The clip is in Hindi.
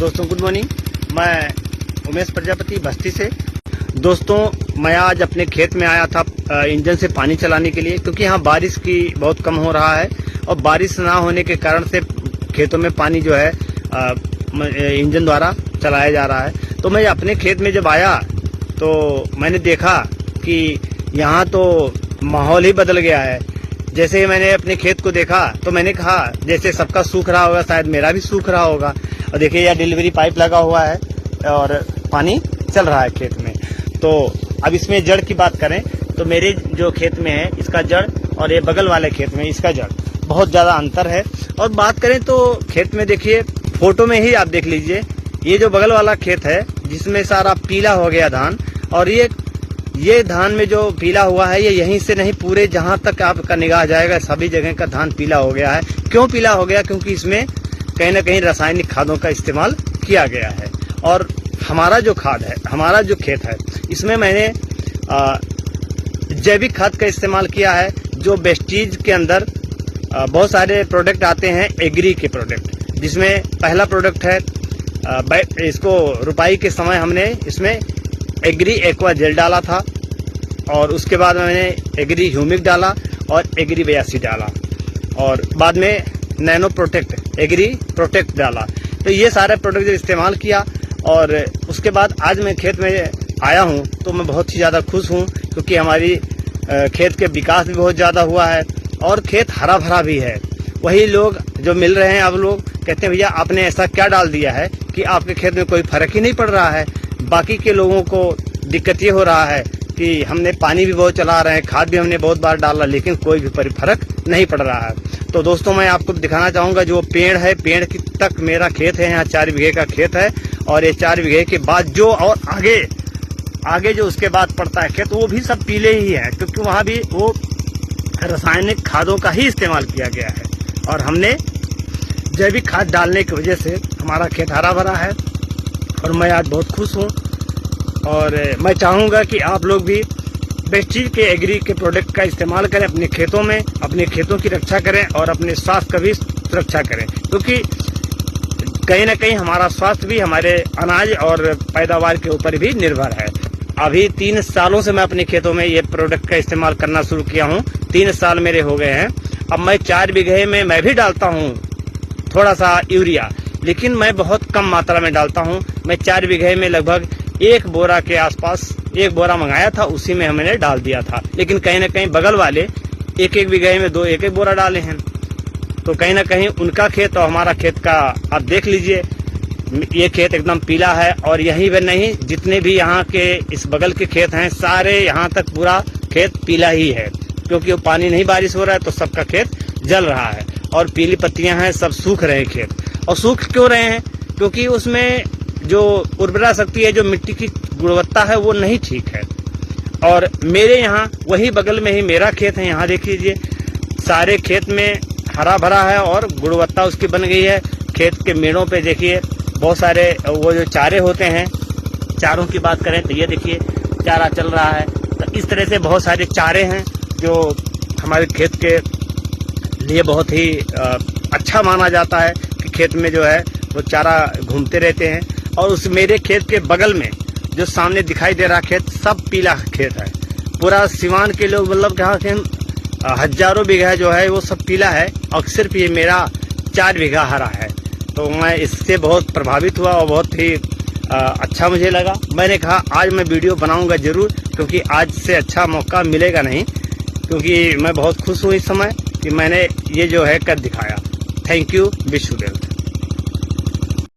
दोस्तों गुड मॉर्निंग। मैं उमेश प्रजापति बस्ती से। दोस्तों मैं आज अपने खेत में आया था इंजन से पानी चलाने के लिए, क्योंकि यहाँ बारिश की बहुत कम हो रहा है और बारिश ना होने के कारण से खेतों में पानी जो है इंजन द्वारा चलाया जा रहा है। तो मैं अपने खेत में जब आया तो मैंने देखा कि यहाँ तो माहौल ही बदल गया है। जैसे ही मैंने अपने खेत को देखा तो मैंने कहा जैसे सबका सूख रहा होगा शायद मेरा भी सूख रहा होगा। और देखिए यह डिलीवरी पाइप लगा हुआ है और पानी चल रहा है खेत में। तो अब इसमें जड़ की बात करें तो मेरे जो खेत में है इसका जड़ और ये बगल वाले खेत में इसका जड़ बहुत ज़्यादा अंतर है। और बात करें तो खेत में देखिए फोटो में ही आप देख लीजिए, ये जो बगल वाला खेत है जिसमें सारा पीला हो गया धान, और ये धान में जो पीला हुआ है ये यहीं से नहीं पूरे जहां तक आपका निगाह जाएगा सभी जगह का धान पीला हो गया है। क्यों पीला हो गया? क्योंकि इसमें कहीं ना कहीं रासायनिक खादों का इस्तेमाल किया गया है। और हमारा जो खाद है, हमारा जो खेत है, इसमें मैंने जैविक खाद का इस्तेमाल किया है। जो वेस्टीज के अंदर बहुत सारे प्रोडक्ट आते हैं एग्री के प्रोडक्ट, जिसमें पहला प्रोडक्ट है इसको रुपाई के समय हमने इसमें एग्री एक्वा जेल डाला था, और उसके बाद मैंने एग्री ह्यूमिक डाला और एग्री 82 डाला, और बाद में नैनो प्रोटेक्ट एग्री प्रोटेक्ट डाला। तो ये सारे प्रोडक्ट जब इस्तेमाल किया और उसके बाद आज मैं खेत में आया हूँ तो मैं बहुत ही ज़्यादा खुश हूँ, क्योंकि हमारी खेत के विकास भी बहुत ज़्यादा हुआ है और खेत हरा भरा भी है। वही लोग जो मिल रहे हैं अब लोग कहते हैं भैया आपने ऐसा क्या डाल दिया है कि आपके खेत में कोई फर्क ही नहीं पड़ रहा है। बाकी के लोगों को दिक्कत ये हो रहा है कि हमने पानी भी बहुत चला रहे हैं, खाद भी हमने बहुत बार डाला, लेकिन कोई भी फर्क नहीं पड़ रहा है। तो दोस्तों मैं आपको दिखाना चाहूँगा जो पेड़ है, पेड़ की तक मेरा खेत है, यहाँ 4 बीघे का खेत है। और ये 4 बीघे के बाद जो और आगे जो उसके बाद पड़ता है खेत वो भी सब पीले ही है, क्योंकि वहाँ भी वो रासायनिक खादों का ही इस्तेमाल किया गया है। और हमने जैविक खाद डालने की वजह से हमारा खेत हरा भरा है और मैं आज बहुत खुश हूँ। और मैं चाहूँगा कि आप लोग भी वेस्टीज के एग्री के प्रोडक्ट का इस्तेमाल करें अपने खेतों में, अपने खेतों की रक्षा करें और अपने स्वास्थ्य का भी सुरक्षा करें, क्योंकि कहीं ना कहीं हमारा स्वास्थ्य भी हमारे अनाज और पैदावार के ऊपर भी निर्भर है। अभी 3 सालों से मैं अपने खेतों में ये प्रोडक्ट का इस्तेमाल करना शुरू किया हूँ। 3 साल मेरे हो गए हैं। अब मैं 4 बीघे में मैं भी डालता हूँ थोड़ा सा यूरिया, लेकिन मैं बहुत कम मात्रा में डालता हूँ। मैं 4 बीघे में लगभग 1 बोरा के आसपास 1 बोरा मंगाया था, उसी में हमने डाल दिया था। लेकिन कहीं ना कहीं बगल वाले 1-1 बीघे में 2-1 बोरा डाले हैं। तो कहीं ना कहीं उनका खेत और हमारा खेत का आप देख लीजिए, ये खेत एकदम पीला है। और यहीं पर नहीं, जितने भी यहाँ के इस बगल के खेत हैं सारे यहाँ तक पूरा खेत पीला ही है, क्योंकि वो पानी नहीं बारिश हो रहा है तो सबका खेत जल रहा है और पीली पत्तियां हैं, सब सूख रहे हैं खेत। और सूख क्यों रहे हैं? क्योंकि उसमें जो उर्वरा शक्ति है, जो मिट्टी की गुणवत्ता है वो नहीं ठीक है। और मेरे यहाँ वही बगल में ही मेरा खेत है, यहाँ देख लीजिए सारे खेत में हरा भरा है और गुणवत्ता उसकी बन गई है। खेत के मेड़ों पे देखिए बहुत सारे वो जो चारे होते हैं, चारों की बात करें तो ये देखिए चारा चल रहा है। तो इस तरह से बहुत सारे चारे हैं जो हमारे खेत के लिए बहुत ही अच्छा माना जाता है कि खेत में जो है वो चारा घूमते रहते हैं। और उस मेरे खेत के बगल में जो सामने दिखाई दे रहा खेत सब पीला खेत है। पूरा सिवान के लोग मतलब कहा कि हजारों बीघा जो है वो सब पीला है, और सिर्फ ये मेरा 4 बीघा हरा है। तो मैं इससे बहुत प्रभावित हुआ और बहुत ही अच्छा मुझे लगा। मैंने कहा आज मैं वीडियो बनाऊंगा जरूर, क्योंकि आज से अच्छा मौका मिलेगा नहीं, क्योंकि मैं बहुत खुश हूँ इस समय कि मैंने ये जो है कर दिखाया। Thank you, wish you well.